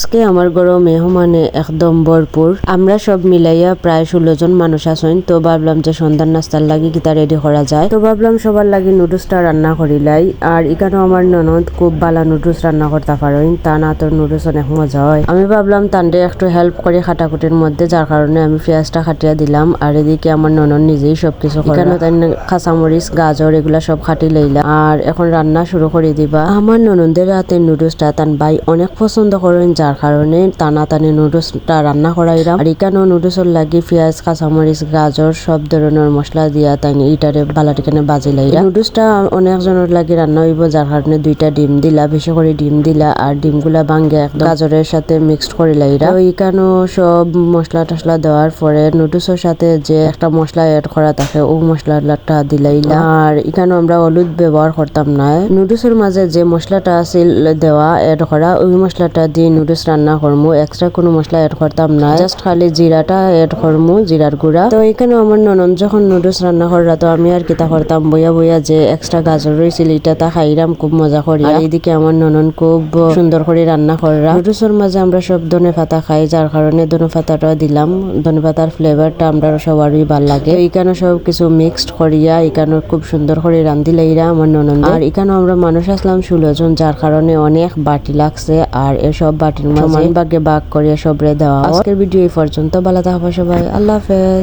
আজকে আমার ঘরে মেহমানে একদম ভরপুর। আমরা সব মিলাইয়া প্রায় 16 জন মানুষ আছেন। তো ভাবলাম যে সন্ধ্যার নাস্তার লাগি কিতা রেডি করা যায়। তো ভাবলাম সবার লাগি নুডলসটা রান্না করিলাই। আর এখানে আমার ননদ খুব ভালো নুডলস রান্না করতে পারেন, তা না তো নুডলস অনেক মজা হয়। আমি ভাবলাম তান্ডে একটু হেল্প করে কাটাকুটির মধ্যে, যার কারণে আমি পেঁয়াজটা কাটিয়া দিলাম। আর এদিকে আমার ননদ নিজেই সবকিছু এখানে কাঁচামরিচ গাজর এগুলা সব কাটি লইলা। আর এখন রান্না শুরু করে দিবা। আমার ননদের রাতে নুডলসটা তান ভাই অনেক পছন্দ করেন, যার কারণে টানাটানি নুডলসটা রান্না করাইলাম। আর এখানেও নুডলসের লাগি পেঁয়াজ কাঁচামরিচ গাজর সব ধরনের মশলা দিয়া তাই ইটারে বালাটিখানে বাজি লাইলা। নুডলসটা অনেক জনের লাগি রান্না হইব, যার কারণে 2টা ডিম দিলা, বেশি করে ডিম দিলা। আর ডিমগুলা ভাঙ্গে একদম গাজরের সাথে মিক্সড করে লাইলা। তো এখানেও সব মশলা টসলা দেওয়ার পরে নুডলসের সাথে যে একটা মশলা এড করা থাকে ও মশলাটা দিলাইলা। আর এখানেও আমরা হলুদ ব্যবহার করতাম না। নুডলসের মাঝে যে মশলাটা আছিল দেওয়া এড করা, ওই মশলাটা দিয়ে নুডলস রান্না করমু। এক্সট্রা কোনো মশলা এড করতাম না, জাস্ট খালি জিরাটা এড করমু, জিরার গুঁড়া। তো এখানে আমার ননদ যখন নুডলস রান্না করা, তো আমি আর কিতা করতাম বইয়া বইয়া যে এক্সট্রা গাজর রয়েছিল এটা তা খাইরাম খুব মজা করি। আর এইদিকে আমার ননদ খুব সুন্দর করে রান্না করা। নুডলসের মাঝে আমরা সব ধনে পাতা খাই, যার কারণে ধনে পাতাটা দিলাম। ধনে পাতার ফ্লেভারটা আমরা সবারই ভাল লাগে। এখানে সব কিছু মিক্সড করিয়া এখানে খুব সুন্দর করে রান্ধিলাইরা আমার ননদ। আর এখানে আমরা মানুষ আসলাম 16 জন, যার কারণে অনেক বাটি লাগছে। আর এসব বাটির মাঝে ভাগে ভাগ করে সবরে দেওয়া। আজকের ভিডিও এই পর্যন্ত। ভালো থাকবা সবাই, আল্লাহ হাফেজ।